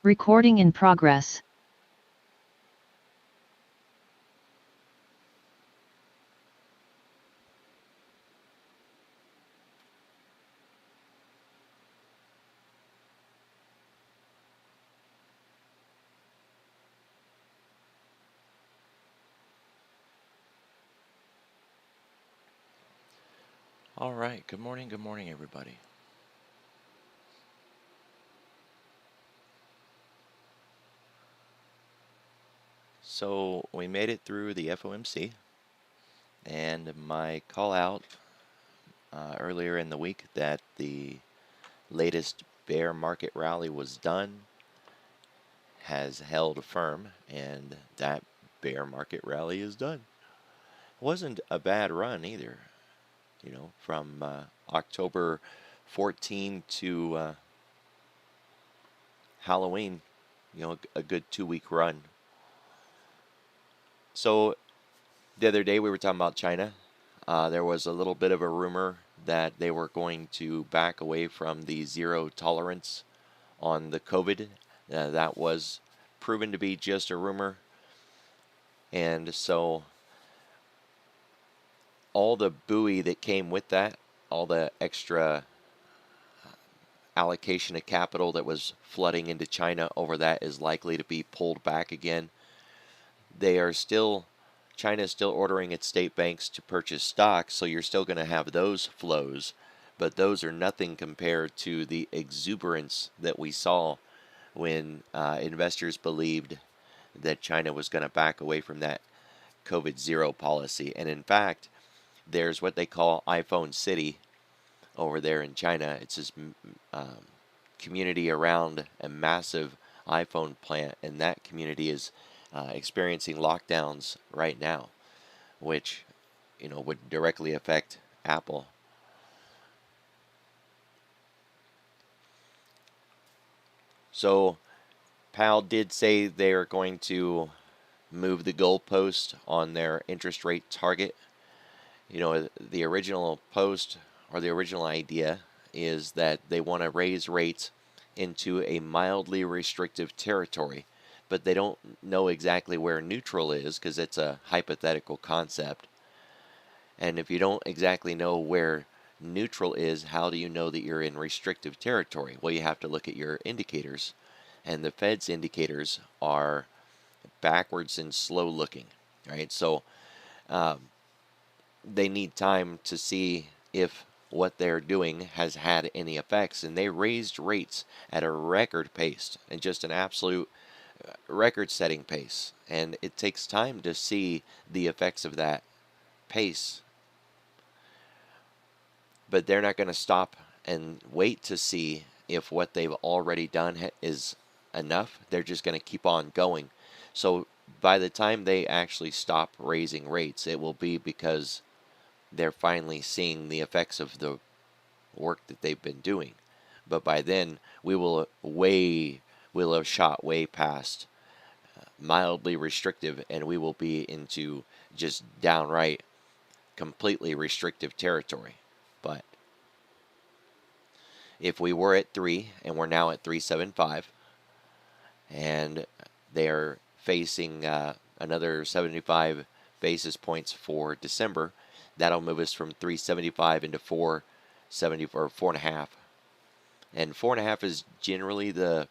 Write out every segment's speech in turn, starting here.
Recording in progress. All right, good morning, everybody. So we made it through the FOMC, and my call out earlier in the week that the latest bear market rally was done has held firm, and that bear market rally is done. It wasn't a bad run either, from October 14 to Halloween, a good 2 week run. So the other day we were talking about China. There was a little bit of a rumor that they were going to back away from the zero tolerance on the COVID. That was proven to be just a rumor. And so all the buoy that came with that, all the extra allocation of capital that was flooding into China over that is likely to be pulled back again. China is still ordering its state banks to purchase stocks, so you're still going to have those flows, but those are nothing compared to the exuberance that we saw when investors believed that China was going to back away from that COVID zero policy. And in fact, there's what they call iPhone City over there in China. It's this community around a massive iPhone plant, and that community is experiencing lockdowns right now, which would directly affect Apple. So Powell did say they're going to move the goalpost on their interest rate target. The original post or the original idea is that they want to raise rates into a mildly restrictive territory, but they don't know exactly where neutral is because it's a hypothetical concept. And if you don't exactly know where neutral is, how do you know that you're in restrictive territory? Well, you have to look at your indicators, and the Fed's indicators are backwards and slow looking, right? So they need time to see if what they're doing has had any effects, and they raised rates at a record pace and just an absolute record-setting pace, and it takes time to see the effects of that pace. But they're not going to stop and wait to see if what they've already done is enough. They're just going to keep on going. So by the time they actually stop raising rates, it will be because they're finally seeing the effects of the work that they've been doing. But by then, we'll have shot way past mildly restrictive, and we will be into just downright completely restrictive territory. But if we were at 3 and we're now at 375, and they're facing another 75 basis points for December, that'll move us from 375 into 470 or 4.5. And 4.5 is generally the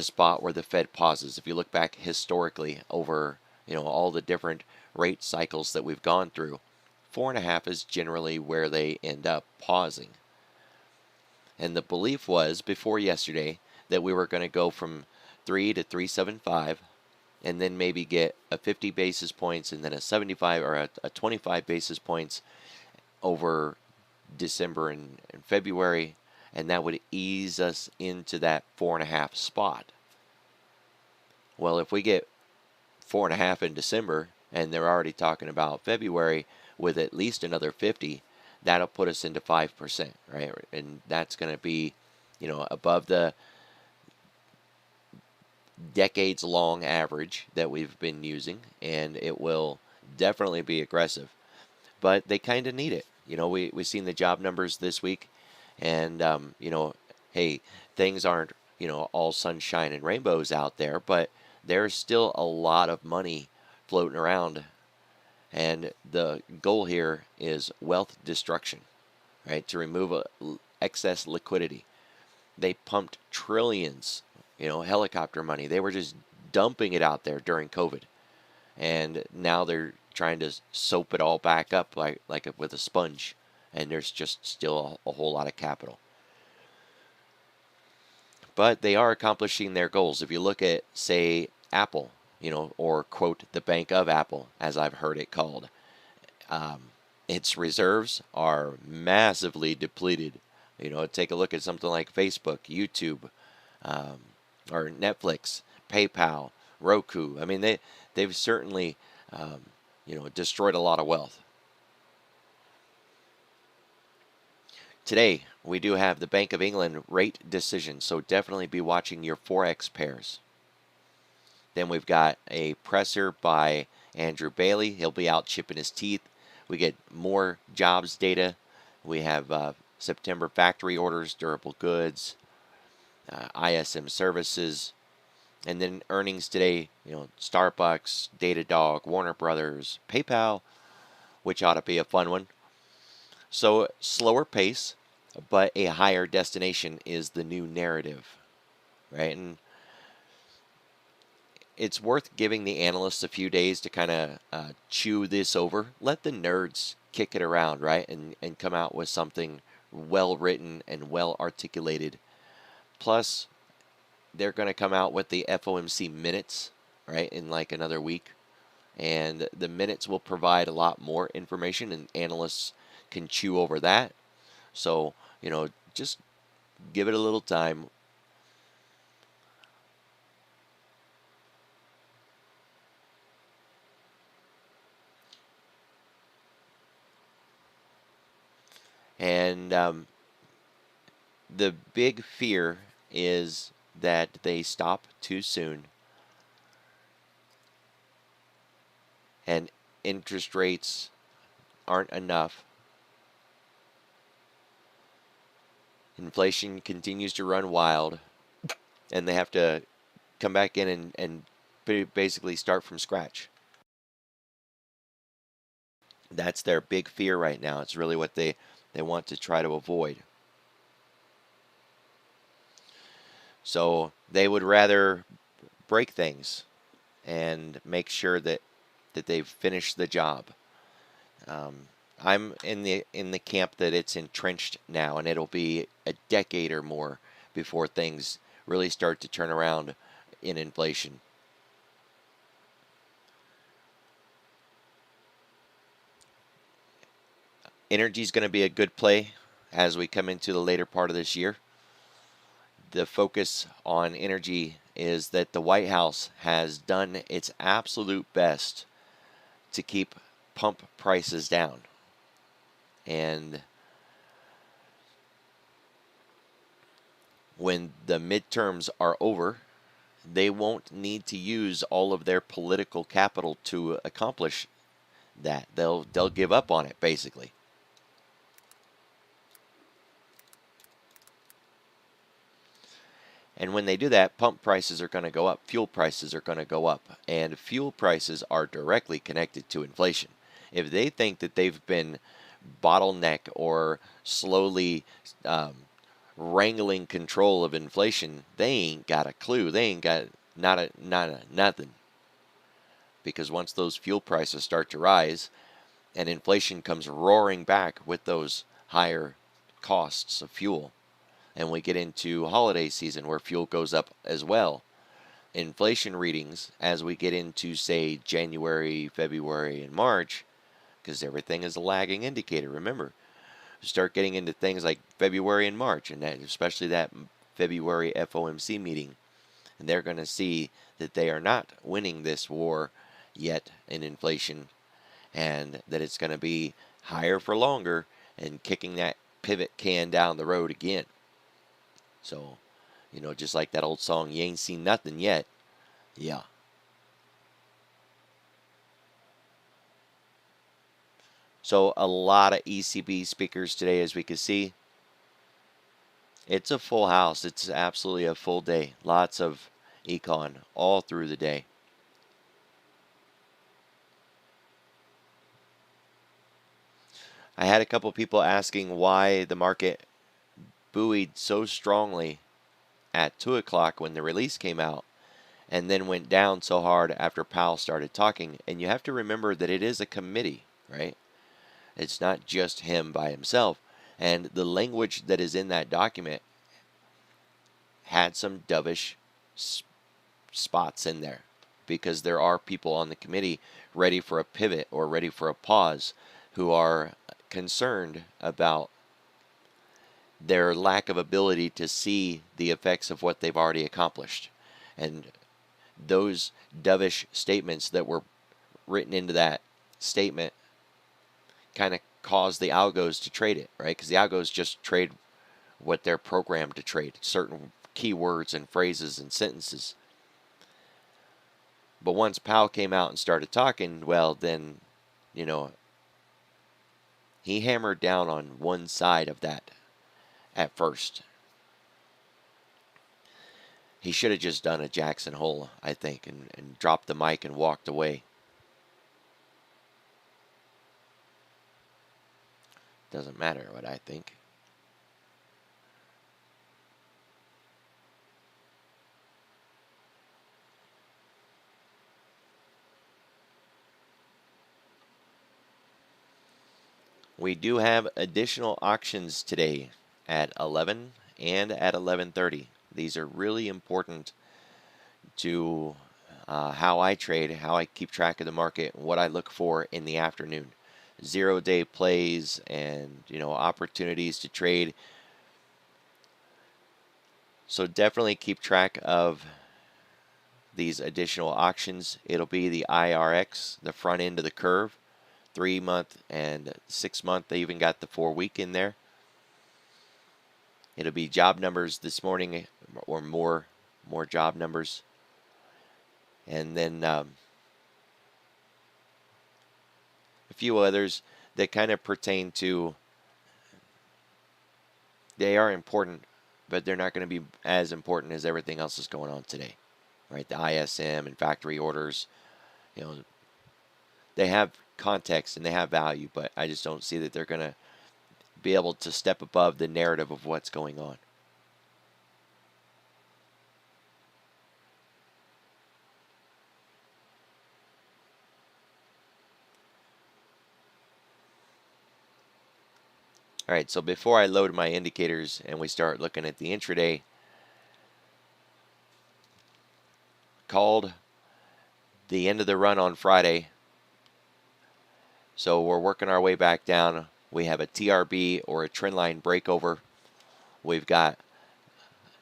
spot where the Fed pauses. If you look back historically over all the different rate cycles that we've gone through, 4.5 is generally where they end up pausing. And the belief was before yesterday that we were going to go from 3 to 375 and then maybe get a 50 basis points and then a 75 or a 25 basis points over December and February, and that would ease us into that 4.5 spot. Well, if we get 4.5 in December and they're already talking about February with at least another 50, that'll put us into 5%, right? And that's going to be, above the decades-long average that we've been using, and it will definitely be aggressive. But they kind of need it. We've seen the job numbers this week, and, hey, things aren't, all sunshine and rainbows out there, but there's still a lot of money floating around. And the goal here is wealth destruction, right? To remove excess liquidity. They pumped trillions, helicopter money. They were just dumping it out there during COVID. And now they're trying to soap it all back up like with a sponge. And there's just still a whole lot of capital. But they are accomplishing their goals. If you look at, say, Apple, or quote, the Bank of Apple, as I've heard it called, its reserves are massively depleted. Take a look at something like Facebook, YouTube, or Netflix, PayPal, Roku. I mean, they've certainly, destroyed a lot of wealth. Today, we do have the Bank of England rate decision, so definitely be watching your Forex pairs. Then we've got a presser by Andrew Bailey. He'll be out chipping his teeth. We get more jobs data. We have September factory orders, durable goods, ISM services, and then earnings today, Starbucks, Datadog, Warner Brothers, PayPal, which ought to be a fun one. So slower pace, but a higher destination is the new narrative, right? And it's worth giving the analysts a few days to kind of chew this over. Let the nerds kick it around, right? And come out with something well written and well articulated. Plus, they're going to come out with the FOMC minutes, right, in like another week. And the minutes will provide a lot more information, and analysts can chew over that. So, just give it a little time. And the big fear is that they stop too soon and interest rates aren't enough. Inflation continues to run wild, and they have to come back in and basically start from scratch. That's their big fear right now. It's really what they want to try to avoid. So they would rather break things and make sure that they've finished the job. I'm in the camp that it's entrenched now, and it'll be a decade or more before things really start to turn around in inflation. Energy is going to be a good play as we come into the later part of this year. The focus on energy is that the White House has done its absolute best to keep pump prices down. And when the midterms are over, they won't need to use all of their political capital to accomplish that. They'll give up on it, basically. And when they do that, pump prices are going to go up, fuel prices are going to go up, and fuel prices are directly connected to inflation. If they think that they've been bottleneck or slowly wrangling control of inflation, they ain't got a clue. They ain't got nothing. Because once those fuel prices start to rise and inflation comes roaring back with those higher costs of fuel, and we get into holiday season where fuel goes up as well, inflation readings as we get into, say, January, February, and March, because everything is a lagging indicator, remember, start getting into things like February and March, and especially that February FOMC meeting, and they're going to see that they are not winning this war yet in inflation, and that it's going to be higher for longer and kicking that pivot can down the road again. So, just like that old song, you ain't seen nothing yet. Yeah. So a lot of ECB speakers today, as we can see. It's a full house. It's absolutely a full day. Lots of econ all through the day. I had a couple people asking why the market buoyed so strongly at 2 o'clock when the release came out and then went down so hard after Powell started talking. And you have to remember that it is a committee, right? It's not just him by himself. And the language that is in that document had some dovish spots in there because there are people on the committee ready for a pivot or ready for a pause who are concerned about their lack of ability to see the effects of what they've already accomplished. And those dovish statements that were written into that statement kind of cause the algos to trade it, right? Because the algos just trade what they're programmed to trade, certain keywords and phrases and sentences. But once Powell came out and started talking, well, then, you know, he hammered down on one side of that at first. He should have just done a Jackson Hole, I think, and dropped the mic and walked away. Doesn't matter what I think. We do have additional auctions today at 11 and at 11:30. These are really important to how I trade, how I keep track of the market, and what I look for in the afternoon. 0-day plays and, you know, opportunities to trade. So definitely keep track of these additional auctions. It'll be the IRX, the front end of the curve, 3-month and 6-month. They even got the 4-week in there. It'll be job numbers this morning, or more job numbers, and then a few others that kind of pertain to. They are important, but they're not going to be as important as everything else is going on today, right? The ISM and factory orders, you know, they have context and they have value, but I just don't see that they're going to be able to step above the narrative of what's going on. All right, so before I load my indicators and we start looking at the intraday, called the end of the run on Friday. So we're working our way back down. We have a TRB or a trendline breakover. We've got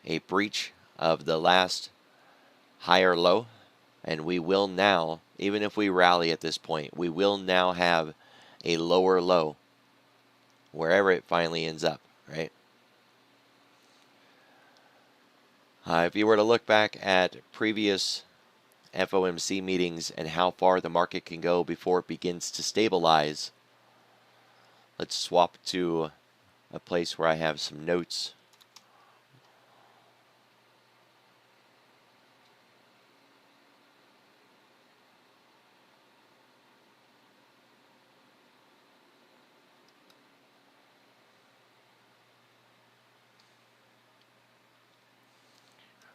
a breach of the last higher low, and we will now, even if we rally at this point, we will now have a lower low wherever it finally ends up, right? If you were to look back at previous FOMC meetings and how far the market can go before it begins to stabilize, let's swap to a place where I have some notes.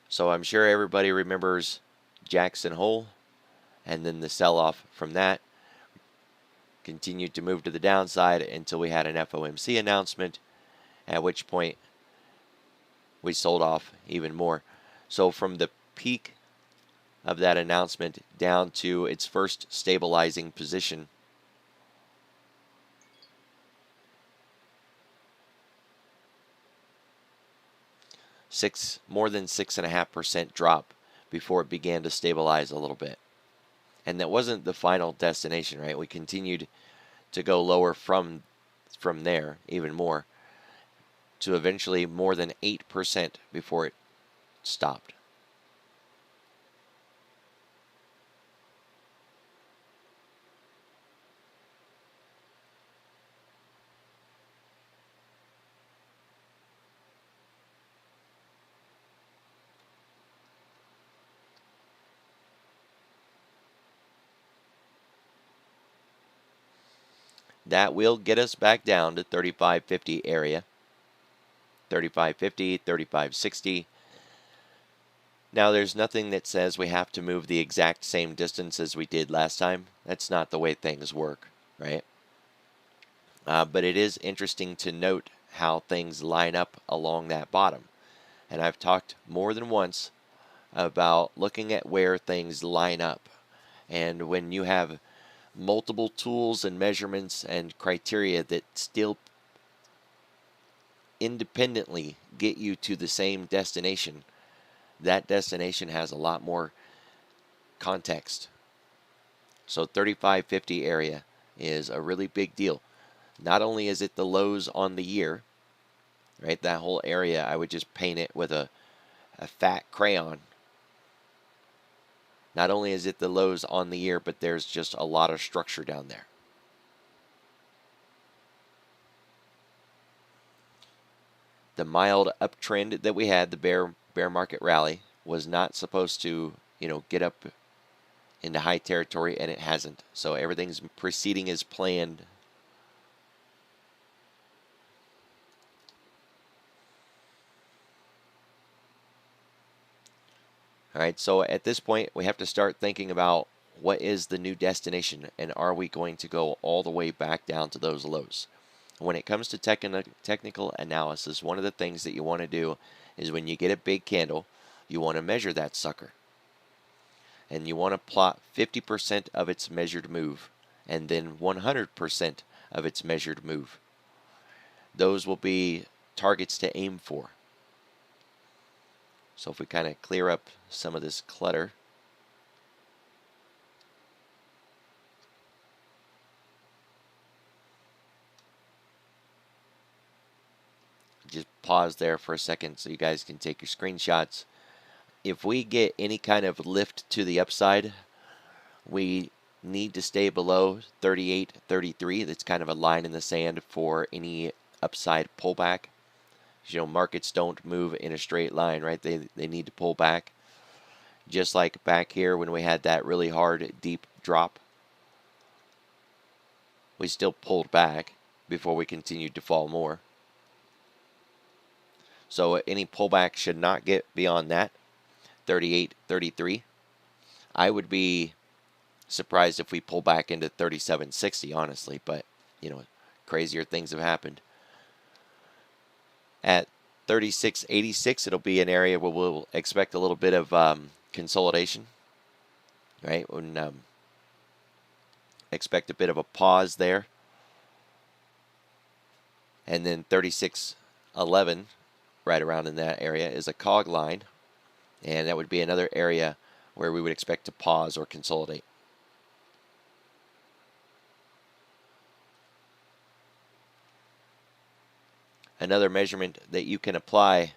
So I'm sure everybody remembers Jackson Hole, and then the sell-off from that continued to move to the downside until we had an FOMC announcement, at which point we sold off even more. So from the peak of that announcement down to its first stabilizing position, more than 6.5% drop before it began to stabilize a little bit. And that wasn't the final destination, right? We continued to go lower from there even more to eventually more than 8% before it stopped. that will get us back down to 35.50 area. 35.50, 35.60. Now there's nothing that says we have to move the exact same distance as we did last time. That's not the way things work, right? But it is interesting to note how things line up along that bottom. And I've talked more than once about looking at where things line up. And when you have multiple tools and measurements and criteria that still independently get you to the same destination, that destination has a lot more context. So 35.50 area is a really big deal. Not only is it the lows on the year, right? That whole area, I would just paint it with a fat crayon. Not only is it the lows on the year, but there's just a lot of structure down there. The mild uptrend that we had, the bear market rally, was not supposed to, get up into high territory, and it hasn't. So everything's proceeding as planned. All right, so at this point, we have to start thinking about what is the new destination, and are we going to go all the way back down to those lows? When it comes to technical analysis, one of the things that you want to do is when you get a big candle, you want to measure that sucker. And you want to plot 50% of its measured move, and then 100% of its measured move. Those will be targets to aim for. So if we kind of clear up some of this clutter, just pause there for a second so you guys can take your screenshots. If we get any kind of lift to the upside, we need to stay below 38.33. That's kind of a line in the sand for any upside pullback. Markets don't move in a straight line, right? They need to pull back. Just like back here when we had that really hard, deep drop, we still pulled back before we continued to fall more. So any pullback should not get beyond that, 38.33. I would be surprised if we pull back into 37.60, honestly, but, crazier things have happened. At 36.86, it'll be an area where we'll expect a little bit of consolidation, right? When expect a bit of a pause there. And then 36.11, right around in that area, is a cog line, and that would be another area where we would expect to pause or consolidate. Another measurement that you can apply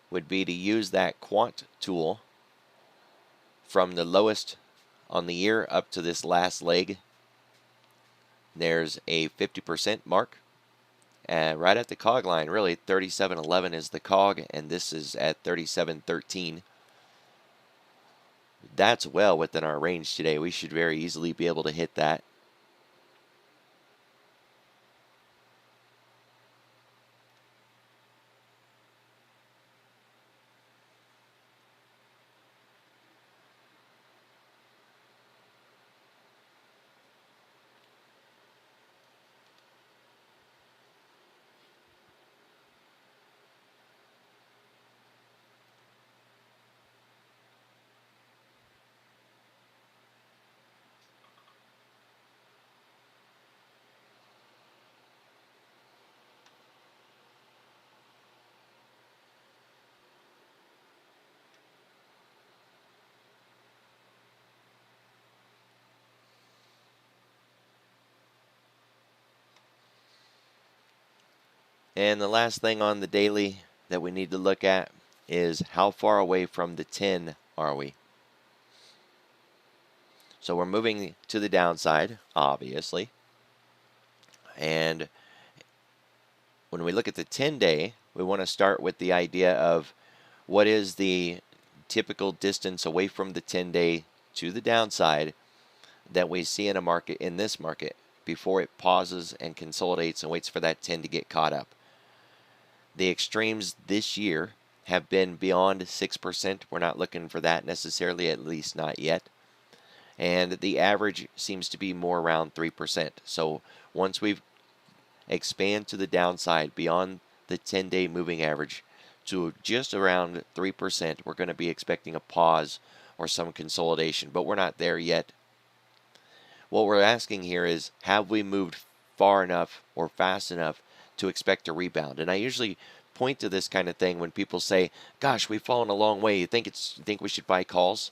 would be to use that quant tool from the lowest on the year up to this last leg. There's a 50% mark. Right at the cog line, really, 37.11 is the cog, and this is at 37.13. That's well within our range today. We should very easily be able to hit that. And the last thing on the daily that we need to look at is how far away from the 10 are we? So we're moving to the downside, obviously. And when we look at the 10-day, we want to start with the idea of what is the typical distance away from the 10-day to the downside that we see in a market, in this market, before it pauses and consolidates and waits for that 10 to get caught up. The extremes this year have been beyond 6%. We're not looking for that necessarily, at least not yet. And the average seems to be more around 3%. So once we expand to the downside beyond the 10-day moving average to just around 3%, we're going to be expecting a pause or some consolidation, but we're not there yet. What we're asking here is, have we moved far enough or fast enough to expect a rebound? And I usually point to this kind of thing when people say, gosh, we've fallen a long way. You think we should buy calls?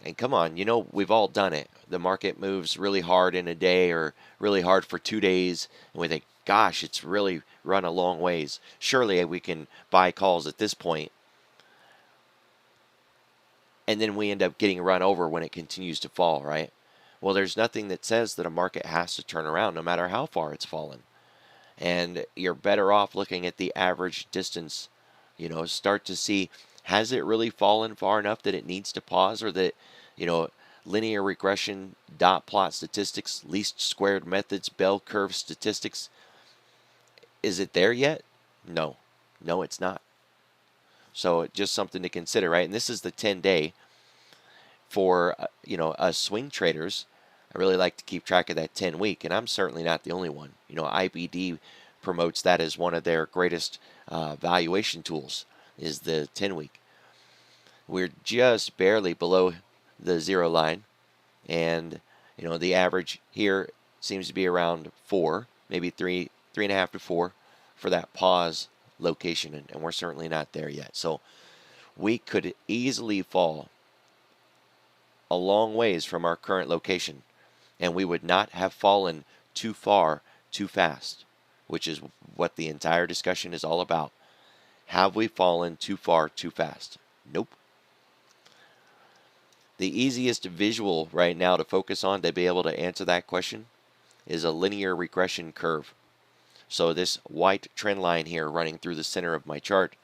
And come on, we've all done it. The market moves really hard in a day or really hard for 2 days, and we think, gosh, it's really run a long ways. Surely we can buy calls at this point. And then we end up getting run over when it continues to fall, right? Well, there's nothing that says that a market has to turn around no matter how far it's fallen. And you're better off looking at the average distance, start to see, has it really fallen far enough that it needs to pause, or that, linear regression, dot plot statistics, least squared methods, bell curve statistics, is it there yet? No, it's not. So just something to consider, right? And this is the 10-day for, us swing traders. I really like to keep track of that 10-week, and I'm certainly not the only one. IBD promotes that as one of their greatest valuation tools, is the 10-week. We're just barely below the zero line, and the average here seems to be around 4, maybe 3.5 to 4 for that pause location, and we're certainly not there yet. So we could easily fall a long ways from our current location, and we would not have fallen too far too fast, which is what the entire discussion is all about. Have we fallen too far too fast? Nope. The easiest visual right now to focus on to be able to answer that question is a linear regression curve. So this white trend line here running through the center of my chart,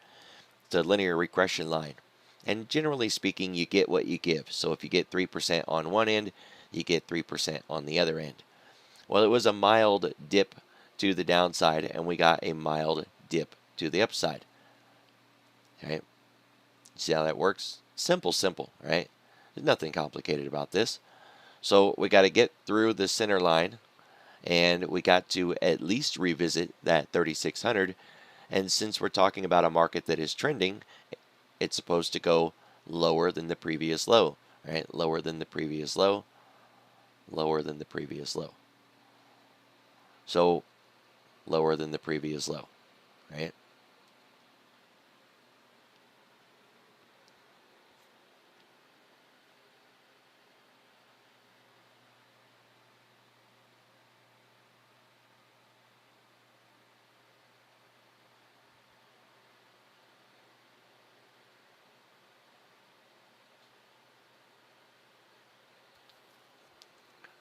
it's a linear regression line. And generally speaking, you get what you give. So if you get 3% on one end, you get 3% on the other end. Well, it was a mild dip to the downside, and we got a mild dip to the upside. Right? See how that works? Simple, right? There's nothing complicated about this. So we got to get through the center line, and we got to at least revisit that 3,600. And since we're talking about a market that is trending, it's supposed to go lower than the previous low, right? Lower than the previous low, lower than the previous low. So lower than the previous low, right?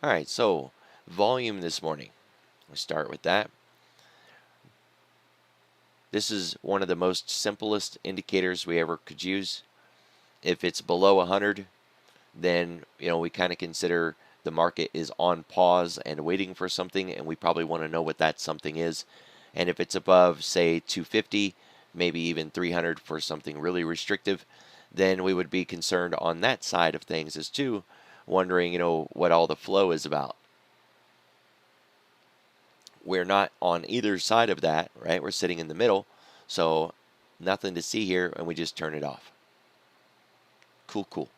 All right, so volume this morning. We'll start with that. This is one of the most simplest indicators we ever could use. If it's below 100, then we kind of consider the market is on pause and waiting for something, and we probably want to know what that something is. And if it's above, say, 250, maybe even 300 for something really restrictive, then we would be concerned on that side of things as too, wondering, what all the flow is about. We're not on either side of that, right? We're sitting in the middle, so nothing to see here, and we just turn it off. Cool.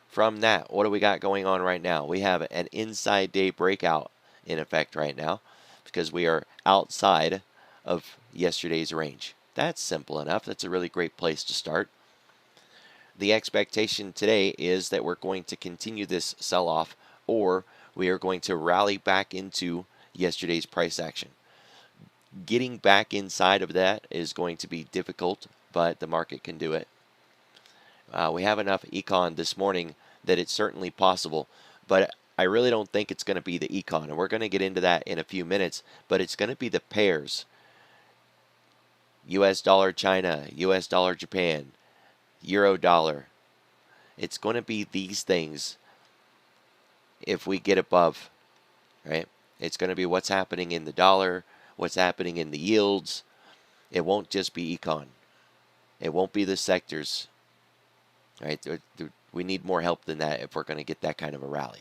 From that, what do we got going on right now? We have an inside day breakout in effect right now because we are outside of yesterday's range. That's simple enough. That's a really great place to start. The expectation today is that we're going to continue this sell-off, or we are going to rally back into yesterday's price action. Getting back inside of that is going to be difficult, but the market can do it. We have enough econ this morning that it's certainly possible, but I really don't think it's going to be the econ, and we're going to get into that in a few minutes, but it's going to be the pairs US dollar China, US dollar Japan, euro dollar. It's going to be these things if we get above, right? It's going to be what's happening in the dollar, what's happening in the yields. It won't just be econ. It won't be the sectors, right? We need more help than that if we're going to get that kind of a rally.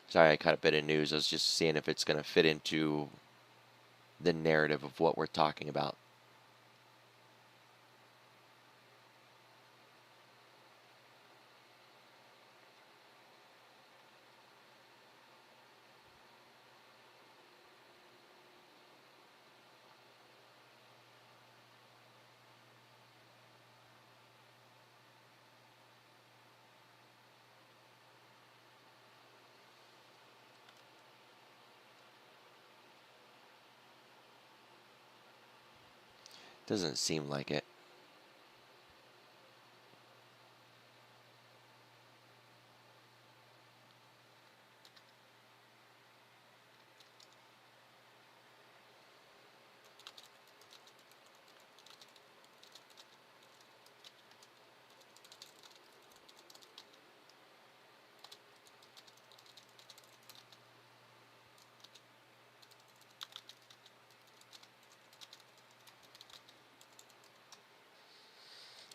Sorry, I caught a bit of news. I was just seeing if it's going to fit into the narrative of what we're talking about. Doesn't seem like it.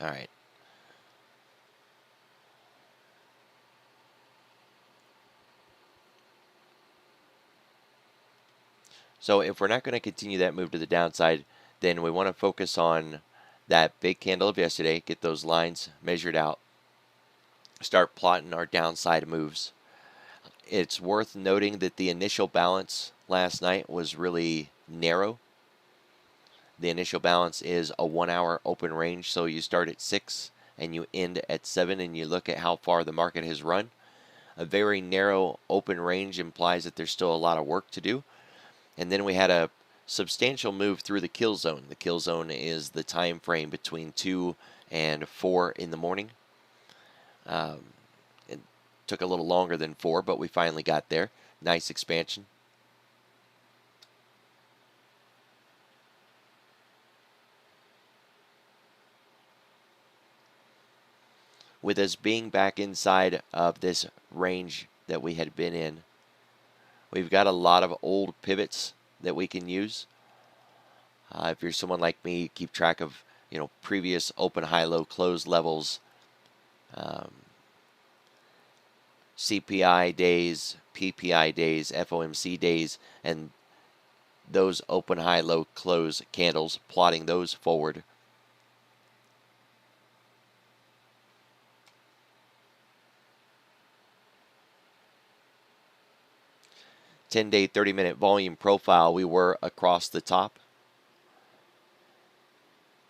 All right. So if we're not going to continue that move to the downside, then we want to focus on that big candle of yesterday, get those lines measured out, start plotting our downside moves. It's worth noting that the initial balance last night was really narrow. The initial balance is a 1 hour open range, so you start at 6 and you end at 7, and you look at how far the market has run. A very narrow open range implies that there's still a lot of work to do. And then we had a substantial move through the kill zone. The kill zone is the time frame between 2 and 4 in the morning. It took a little longer than 4, but we finally got there. Nice expansion. With us being back inside of this range that we had been in, we've got a lot of old pivots that we can use. If you're someone like me, keep track of previous open, high, low, close levels, CPI days, PPI days, FOMC days, and those open, high, low, close candles, plotting those forward. Day 30-minute volume profile, we were across the top.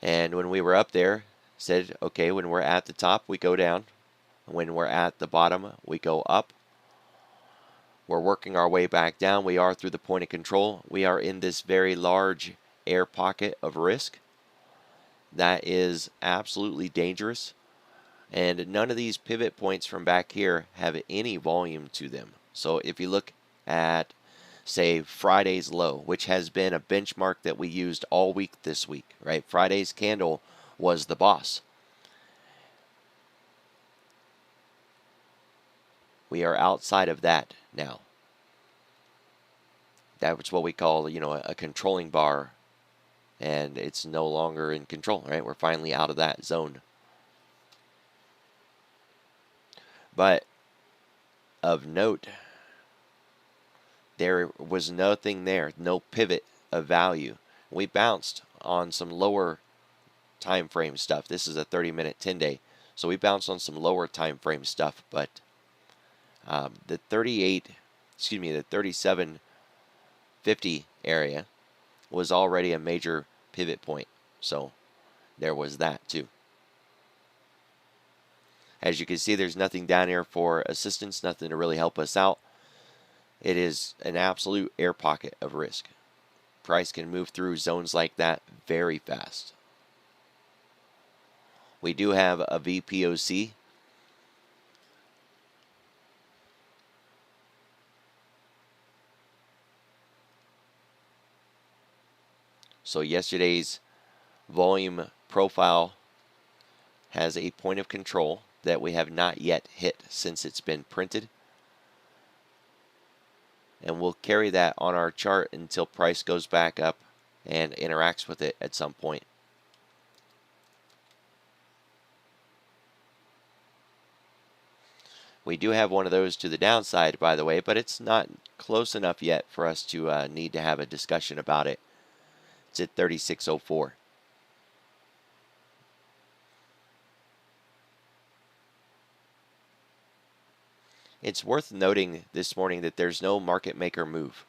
And when we were up there, said, okay, when we're at the top, we go down. When we're at the bottom, we go up. We're working our way back down. We are through the point of control. We are in this very large air pocket of risk. That is absolutely dangerous. And none of these pivot points from back here have any volume to them. So if you look at, say, Friday's low, which has been a benchmark that we used all week this week, right? Friday's candle was the boss. We are outside of that now. That's what we call, a controlling bar, and it's no longer in control, right? We're finally out of that zone. But of note, there was nothing there, no pivot of value. We bounced on some lower time frame stuff. This is a 30-minute 10-day, so we bounced on some lower time frame stuff, but the 3750 area was already a major pivot point. So there was that too. As you can see, there's nothing down here for assistance, nothing to really help us out. It is an absolute air pocket of risk. Price can move through zones like that very fast. We do have a VPOC. So yesterday's volume profile has a point of control that we have not yet hit since it's been printed. And we'll carry that on our chart until price goes back up and interacts with it at some point. We do have one of those to the downside, by the way, but it's not close enough yet for us to need to have a discussion about it. It's at 36.04. It's worth noting this morning that there's no market maker move.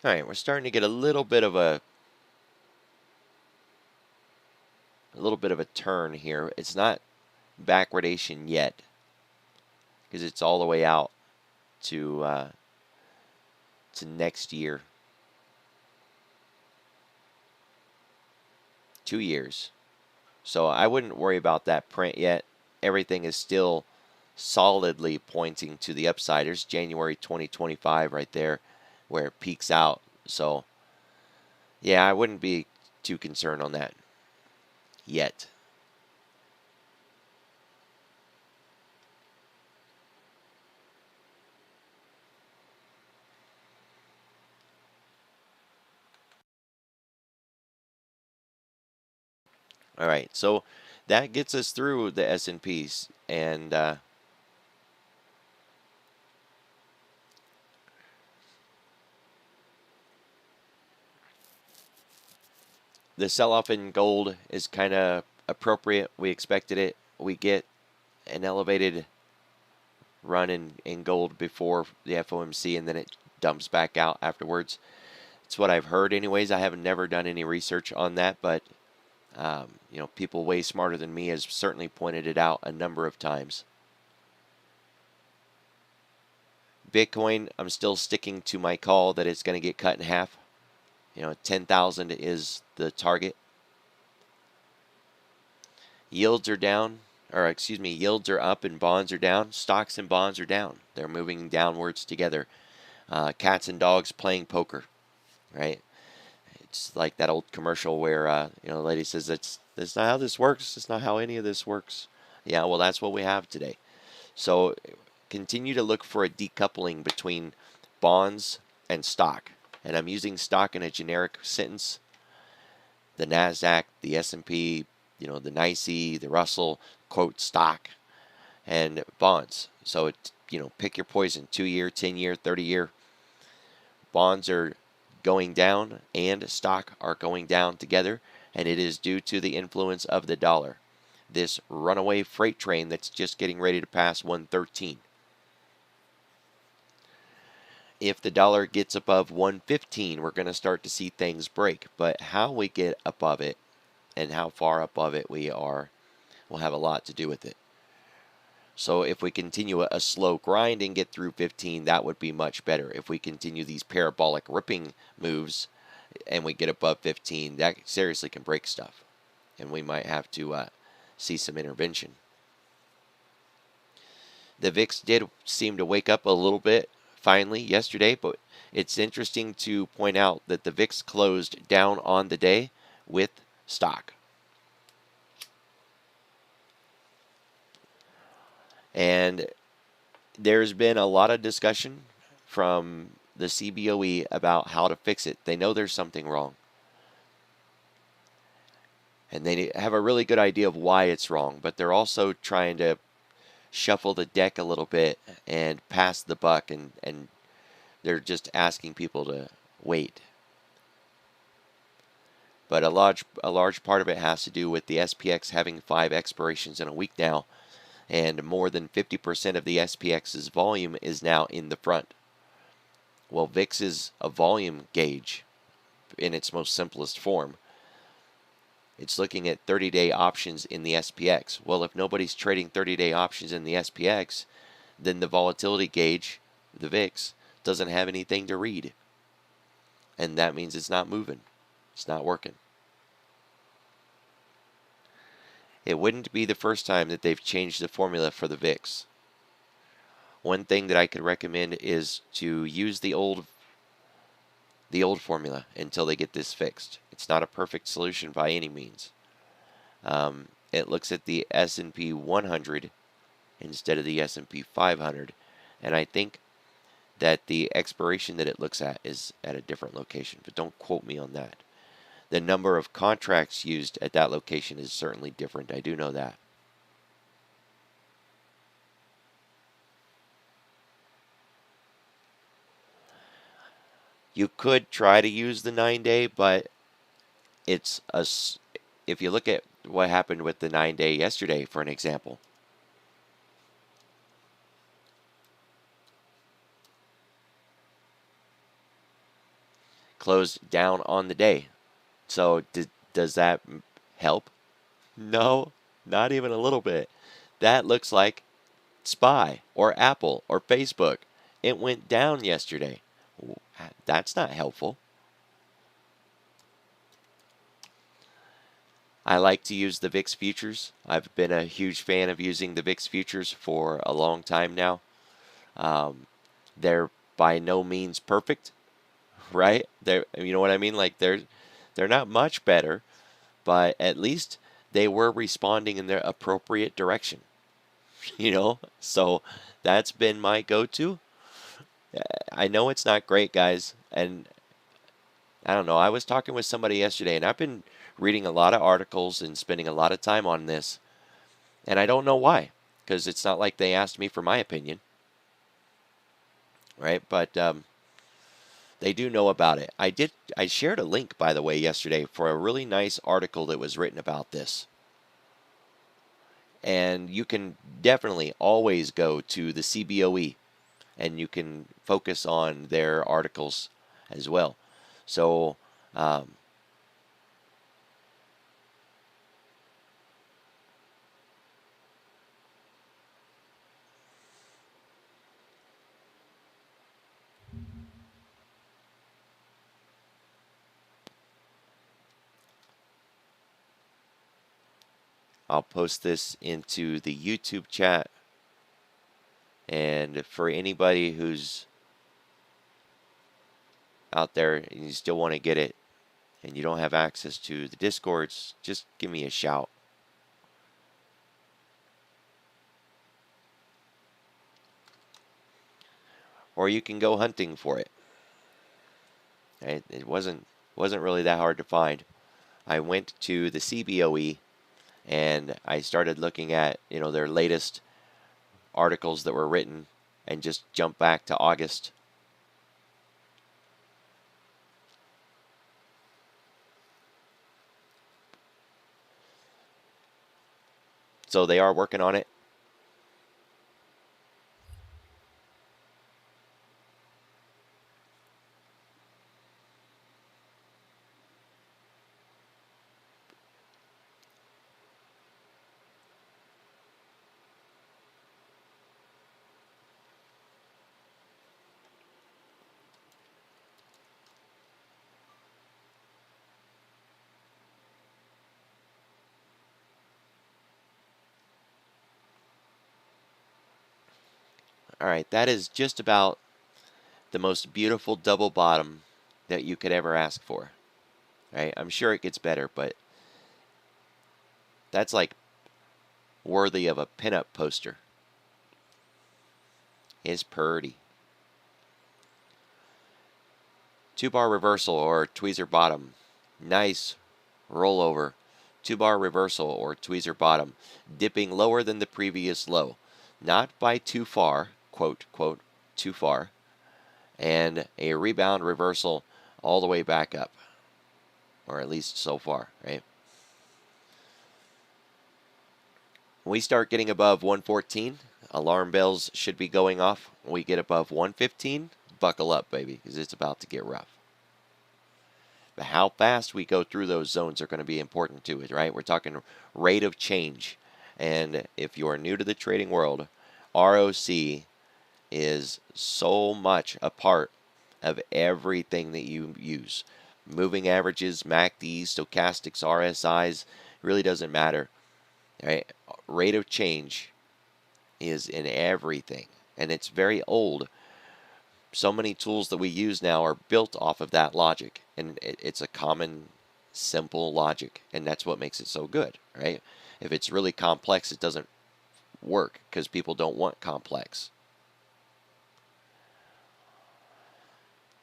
All right, we're starting to get a little bit of a turn here. It's not backwardation yet because it's all the way out to next year. 2 years. So I wouldn't worry about that print yet. Everything is still solidly pointing to the upside. There's January 2025 right there where it peaks out. So yeah, I wouldn't be too concerned on that yet. All right, so that gets us through the S&Ps, and the sell-off in gold is kind of appropriate. We expected it. We get an elevated run in gold before the FOMC, and then it dumps back out afterwards. It's what I've heard anyways. I have never done any research on that, but you know, people way smarter than me has certainly pointed it out a number of times. Bitcoin, I'm still sticking to my call that it's going to get cut in half. You know, 10,000 is the target. Yields are down, or excuse me, yields are up and bonds are down. Stocks and bonds are down. They're moving downwards together. Cats and dogs playing poker, right? It's like that old commercial where you know, the lady says, that's not how this works. It's not how any of this works. Yeah, well, that's what we have today. So continue to look for a decoupling between bonds and stock. And I'm using stock in a generic sentence. The NASDAQ, the S&P, you know, the NYSE, the Russell, quote, stock, and bonds. So, you know, pick your poison, 2-year, 10-year, 30-year. Bonds are going down and stock are going down together, and it is due to the influence of the dollar. This runaway freight train that's just getting ready to pass 113. If the dollar gets above 115, we're going to start to see things break. But how we get above it and how far above it we are will have a lot to do with it. So if we continue a slow grind and get through 15, that would be much better. If we continue these parabolic ripping moves and we get above 15, that seriously can break stuff. And we might have to see some intervention. The VIX did seem to wake up a little bit finally yesterday, but it's interesting to point out that the VIX closed down on the day with stock. And there's been a lot of discussion from the CBOE about how to fix it. They know there's something wrong. And they have a really good idea of why it's wrong, but they're also trying to shuffle the deck a little bit and pass the buck, and they're just asking people to wait. But a large part of it has to do with the SPX having 5 expirations in a week now, and more than 50% of the SPX's volume is now in the front. Well, VIX is a volume gauge in its most simplest form. It's looking at 30-day options in the SPX. Well, if nobody's trading 30-day options in the SPX, then the volatility gauge, the VIX, doesn't have anything to read. And that means it's not moving. It's not working. It wouldn't be the first time that they've changed the formula for the VIX. One thing that I could recommend is to use the old formula until they get this fixed. It's not a perfect solution by any means. It looks at the S&P 100 instead of the S&P 500, and I think that the expiration that it looks at is at a different location, but don't quote me on that. The number of contracts used at that location is certainly different. I do know that. You could try to use the 9-day, but it's if you look at what happened with the 9-day yesterday, for an example, closed down on the day. So does that help? No, not even a little bit. That looks like SPY or Apple or Facebook. It went down yesterday. That's not helpful. I like to use the VIX futures. I've been a huge fan of using the VIX futures for a long time now. They're by no means perfect, right? You know what I mean? Like they're not much better, but at least they were responding in their appropriate direction. So that's been my go-to. I know it's not great, guys, and I don't know. I was talking with somebody yesterday, and I've been reading a lot of articles and spending a lot of time on this, and I don't know why, because it's not like they asked me for my opinion, right? But they do know about it. I shared a link, by the way, yesterday for a really nice article that was written about this. And you can definitely always go to the CBOE and you can focus on their articles as well. So I'll post this into the YouTube chat. And for anybody who's out there and you still want to get it and you don't have access to the Discords, just give me a shout. Or you can go hunting for it. It wasn't really that hard to find. I went to the CBOE and I started looking at their latest articles that were written and just jumped back to August. So they are working on it. All right, that is just about the most beautiful double bottom that you could ever ask for. All right, I'm sure it gets better, but that's like worthy of a pinup poster. is purty. 2-bar reversal or tweezer bottom. Nice rollover. 2-bar reversal or tweezer bottom. Dipping lower than the previous low. Not by too far, quote, quote, too far. And a rebound reversal all the way back up. Or at least so far, right? When we start getting above 114, alarm bells should be going off. When we get above 115, buckle up, baby, because it's about to get rough. But how fast we go through those zones are going to be important to it, right? We're talking rate of change. And if you are new to the trading world, ROC is so much a part of everything that you use. Moving averages, MACDs, stochastics, RSIs, really doesn't matter. Right? Rate of change is in everything, and it's very old. So many tools that we use now are built off of that logic, and it's a common, simple logic, and that's what makes it so good, right? If it's really complex, it doesn't work because people don't want complex.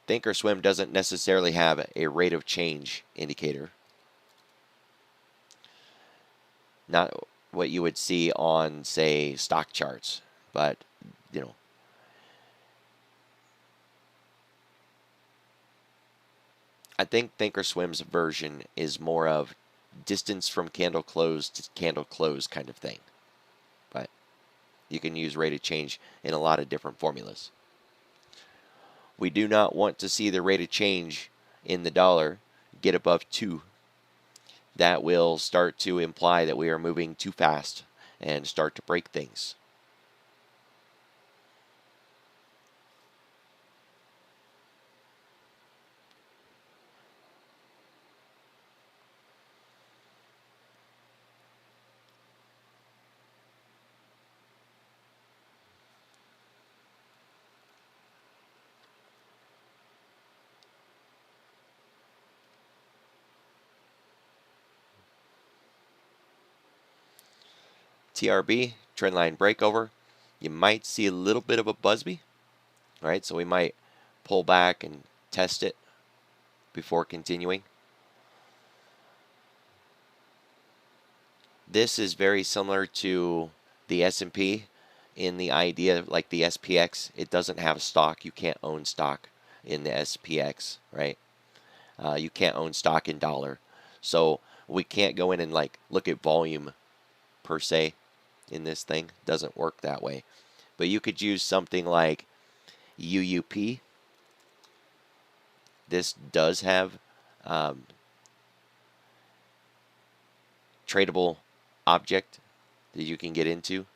Thinkorswim doesn't necessarily have a rate of change indicator. Not what you would see on, say, stock charts, but, you know, I think Thinkorswim's version is more of distance from candle close to candle close kind of thing. But you can use rate of change in a lot of different formulas. We do not want to see the rate of change in the dollar get above 2. That will start to imply that we are moving too fast and start to break things. TRB, trendline breakover. You might see a little bit of a Busby. All right, so we might pull back and test it before continuing. This is very similar to the S&P in the idea, like the SPX, it doesn't have stock. You can't own stock in the SPX, right? You can't own stock in dollar. So we can't go in and like look at volume per se in this thing. Doesn't work that way. But you could use something like UUP. This does have tradable object that you can get into.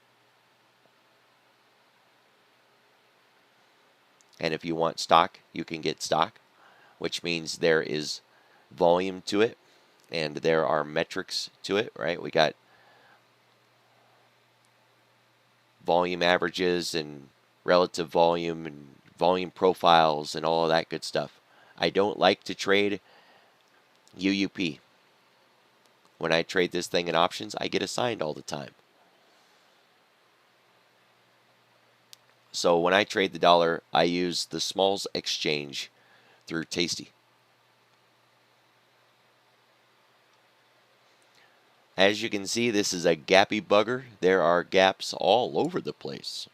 And if you want stock, you can get stock, which means there is volume to it and there are metrics to it, right? We got volume averages and relative volume and volume profiles and all of that good stuff. I don't like to trade UUP. When I trade this thing in options, I get assigned all the time. So when I trade the dollar, I use the Smalls exchange through Tasty. As you can see, this is a gappy bugger. There are gaps all over the place.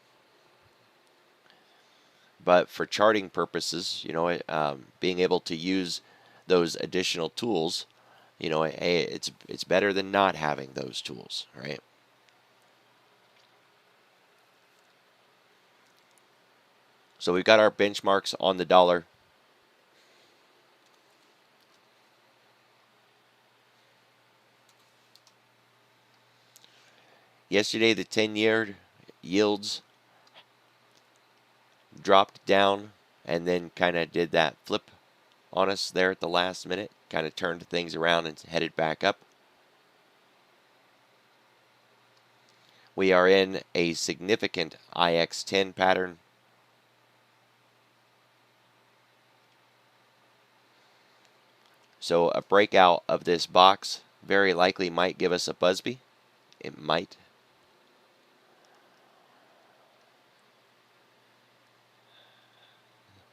But for charting purposes, you know, being able to use those additional tools, you know, hey, it's better than not having those tools, right? So we've got our benchmarks on the dollar. Yesterday, the 10-year yields dropped down and then kind of did that flip on us there at the last minute, kind of turned things around and headed back up. We are in a significant IX10 pattern. So a breakout of this box very likely might give us a Busby. It might.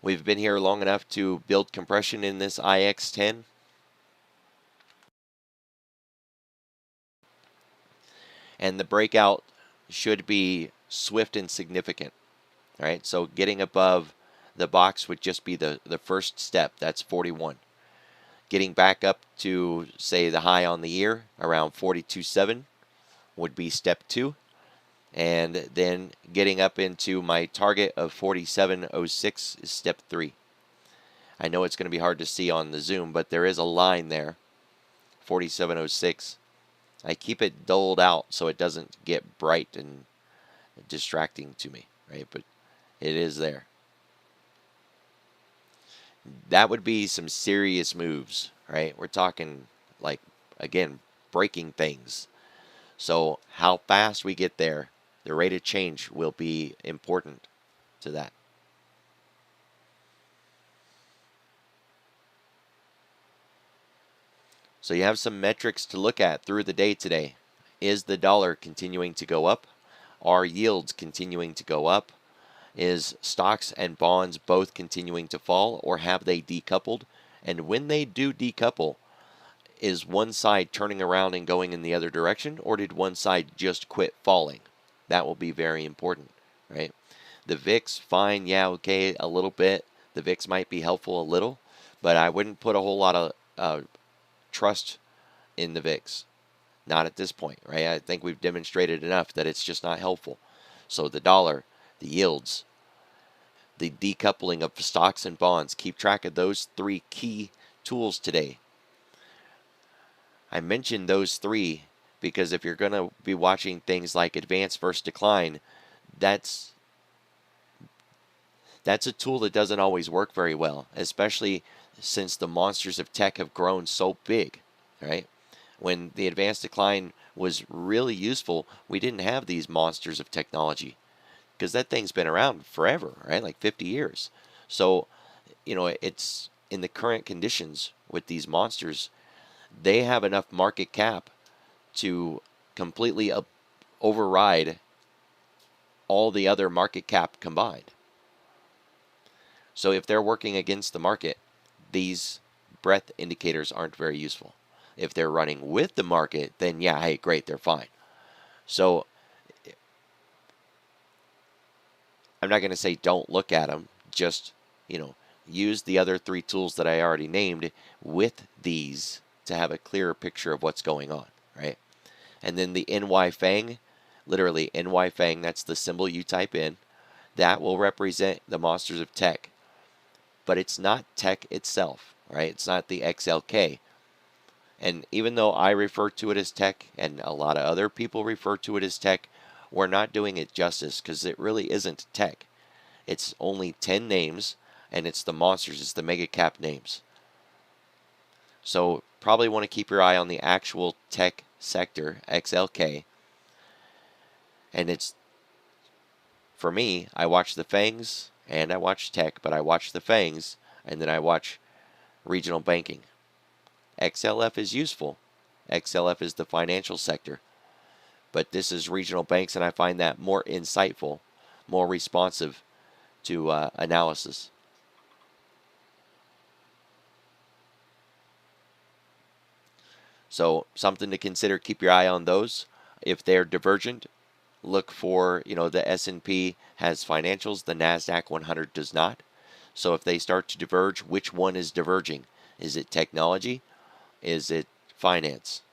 We've been here long enough to build compression in this IX10. And the breakout should be swift and significant. All right, so getting above the box would just be the first step. That's 41. Getting back up to, say, the high on the year, around 42.7, would be step 2. And then getting up into my target of 47.06 is step 3. I know it's going to be hard to see on the zoom, but there is a line there, 47.06. I keep it dulled out so it doesn't get bright and distracting to me, right? But it is there. That would be some serious moves, right? We're talking, like, again, breaking things. So how fast we get there, the rate of change will be important to that. So you have some metrics to look at through the day today. Is the dollar continuing to go up? Are yields continuing to go up? Is stocks and bonds both continuing to fall, or have they decoupled? And when they do decouple, is one side turning around and going in the other direction, or did one side just quit falling? That will be very important, right? The VIX, fine, yeah, okay, a little bit. The VIX might be helpful a little, but I wouldn't put a whole lot of trust in the VIX. Not at this point, right? I think we've demonstrated enough that it's just not helpful. So the dollar, the yields, the decoupling of stocks and bonds, keep track of those 3 key tools today. I mentioned those 3 because if you're going to be watching things like advance versus decline, that's a tool that doesn't always work very well, especially since the monsters of tech have grown so big, right? When the advanced decline was really useful, we didn't have these monsters of technology because that thing's been around forever, right? Like 50 years. So, it's in the current conditions with these monsters, they have enough market cap to completely override all the other market cap combined. So if they're working against the market, these breadth indicators aren't very useful. If they're running with the market, then yeah, hey, great, they're fine. So I'm not going to say don't look at them, just, use the other 3 tools that I already named with these to have a clearer picture of what's going on, right? And then the NY Fang, literally NY Fang, that's the symbol you type in, that will represent the monsters of tech. But it's not tech itself, right? It's not the XLK. And even though I refer to it as tech and a lot of other people refer to it as tech, we're not doing it justice because it really isn't tech. It's only 10 names, and it's the monsters, it's the mega cap names. So probably want to keep your eye on the actual tech sector, XLK. And it's, for me, I watch the FANGs and I watch tech, but I watch the FANGs and then I watch regional banking. XLF is useful. XLF is the financial sector. But this is regional banks, and I find that more insightful, more responsive to analysis. So something to consider. Keep your eye on those. If they're divergent, look for, the S&P has financials, the NASDAQ 100 does not. So if they start to diverge, which one is diverging? Is it technology? Is it finance?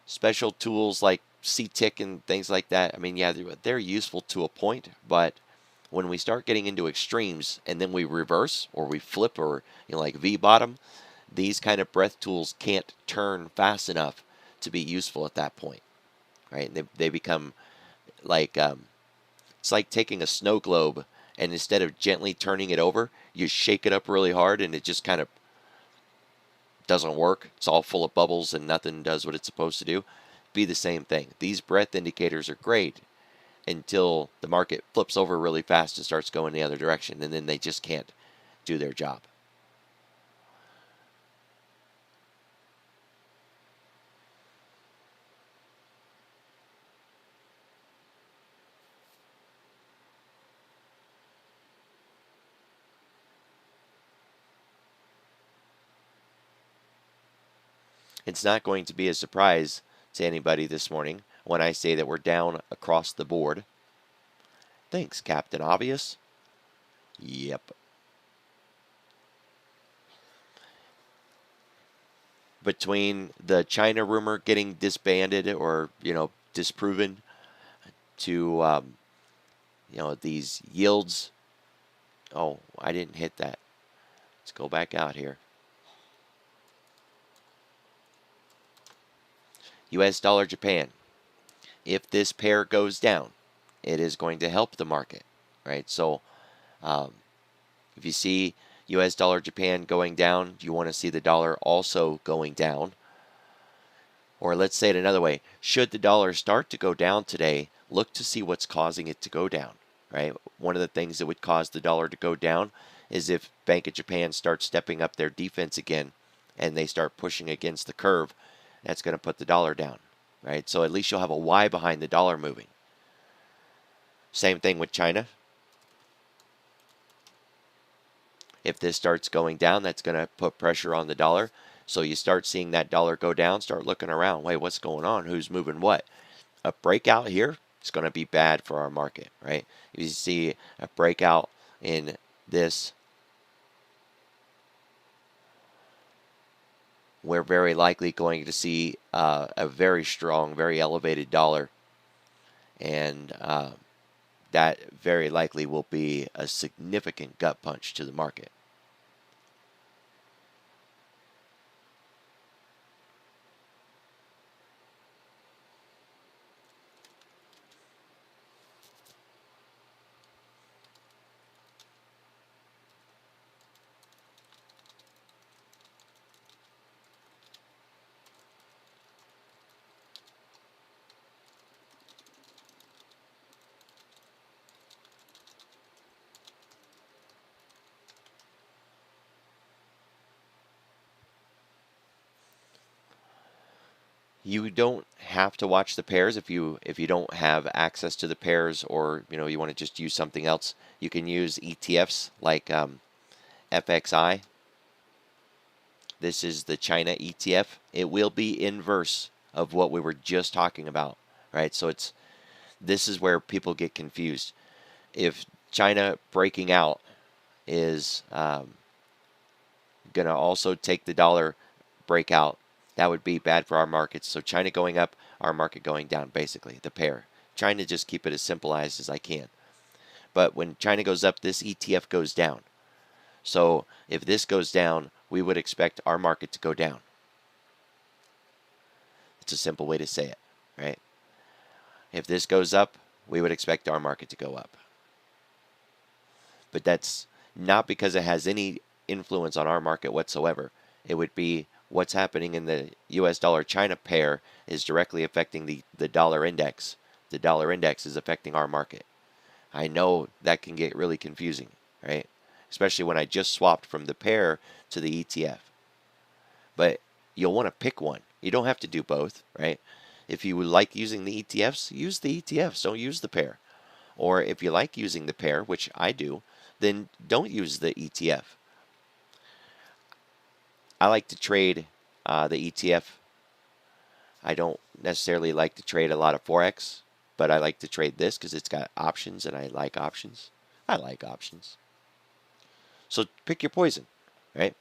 Special tools like CTIC and things like that, I mean, yeah, they're useful to a point, but when we start getting into extremes and then we reverse or we flip or, like V-bottom, these kind of breath tools can't turn fast enough to be useful at that point, right? They become like, it's like taking a snow globe and instead of gently turning it over, you shake it up really hard and it just kind of doesn't work. It's all full of bubbles and nothing does what it's supposed to do. Be the same thing. These breadth indicators are great until the market flips over really fast and starts going the other direction, and then they just can't do their job. It's not going to be a surprise to anybody this morning when I say that we're down across the board. Thanks, Captain Obvious. Yep. Between the China rumor getting disbanded or, disproven to, these yields. Oh, I didn't hit that. Let's go back out here. US dollar Japan. If this pair goes down, it is going to help the market, right? So if you see US dollar Japan going down, you want to see the dollar also going down. Or let's say it another way. Should the dollar start to go down today, look to see what's causing it to go down, right? One of the things that would cause the dollar to go down is if Bank of Japan starts stepping up their defense again and they start pushing against the curve, that's going to put the dollar down, right? So at least you'll have a why behind the dollar moving. Same thing with China. If this starts going down, that's going to put pressure on the dollar. So you start seeing that dollar go down, start looking around. Wait, what's going on? Who's moving what? A breakout here is going to be bad for our market, right? If you see a breakout in this, we're very likely going to see a very strong, very elevated dollar. And that very likely will be a significant gut punch to the market. You don't have to watch the pairs if you don't have access to the pairs, or you want to just use something else. You can use ETFs like FXI. This is the China ETF. It will be inverse of what we were just talking about, right? So this is where people get confused. If China breaking out is going to also take the dollar breakout, that would be bad for our markets. So China going up, our market going down, basically, the pair. Trying to just keep it as simplified as I can. But when China goes up, this ETF goes down. So if this goes down, we would expect our market to go down. It's a simple way to say it, right? If this goes up, we would expect our market to go up. But that's not because it has any influence on our market whatsoever. It would be what's happening in the US dollar China pair is directly affecting the dollar index. The dollar index is affecting our market. I know that can get really confusing, right? Especially when I just swapped from the pair to the ETF. But you'll want to pick one. You don't have to do both, right? If you like using the ETFs, use the ETFs. Don't use the pair. Or if you like using the pair, which I do, then don't use the ETF. I like to trade the ETF. I don't necessarily like to trade a lot of Forex, but I like to trade this because it's got options and I like options. I like options. So pick your poison, right?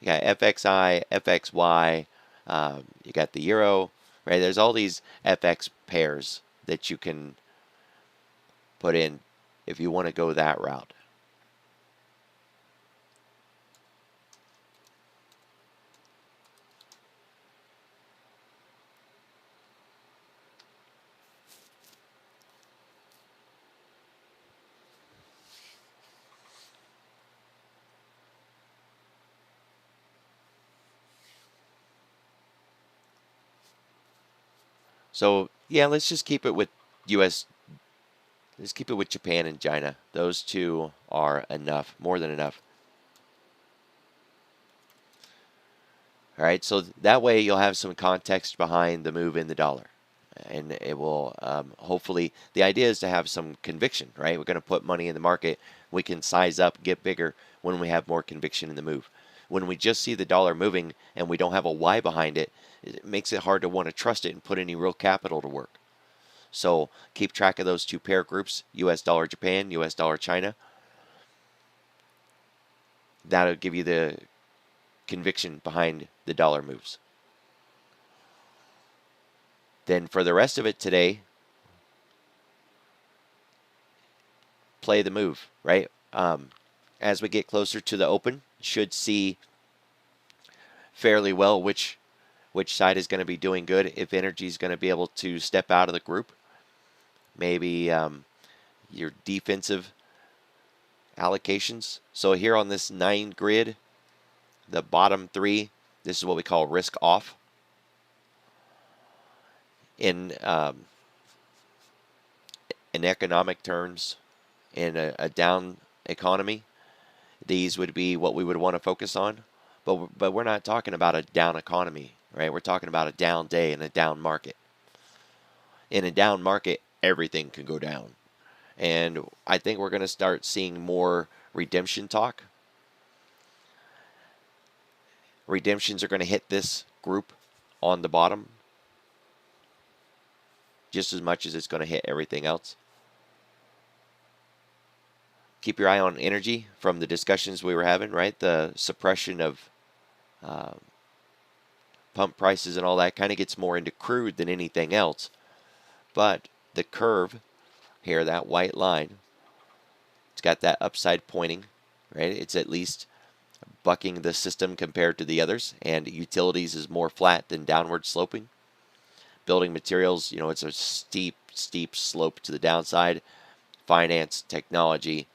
You got FXI, FXY, you got the Euro, right? There's all these FX pairs that you can put in if you want to go that route. So yeah, let's just keep it with US. Let's keep it with Japan and China. Those two are enough, more than enough. All right, so that way you'll have some context behind the move in the dollar. And it will hopefully, the idea is to have some conviction, right? We're going to put money in the market. We can size up, get bigger when we have more conviction in the move. when we just see the dollar moving and we don't have a why behind it, it makes it hard to want to trust it and put any real capital to work. So keep track of those two pair groups, US dollar Japan, US dollar China. That'll give you the conviction behind the dollar moves. Then for the rest of it today, play the move, right? As we get closer to the open, should see fairly well which side is going to be doing good. If energy is going to be able to step out of the group, maybe your defensive allocations. So here on this 9 grid, the bottom 3, this is what we call risk off. In economic terms, in a down economy, these would be what we would want to focus on. But we're not talking about a down economy, right? We're talking about a down day and a down market. In a down market, everything can go down. And I think we're going to start seeing more redemption talk. Redemptions are going to hit this group on the bottom just as much as it's going to hit everything else. Keep your eye on energy from the discussions we were having, right? The suppression of pump prices and all that kind of gets more into crude than anything else. But the curve here, that white line, it's got that upside pointing, right? It's at least bucking the system compared to the others, and utilities is more flat than downward sloping. Building materials, it's a steep slope to the downside. Finance, technology,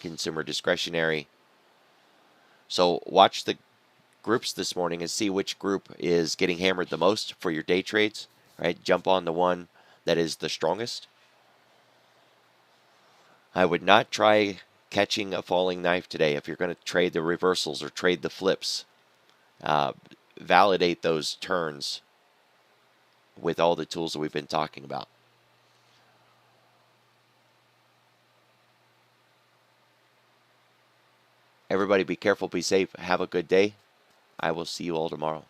consumer discretionary. So watch the groups this morning and see which group is getting hammered the most for your day trades, right? Jump on the one that is the strongest. I would not try catching a falling knife today if you're going to trade the reversals or trade the flips. Validate those turns with all the tools that we've been talking about. Everybody be careful, be safe, have a good day. I will see you all tomorrow.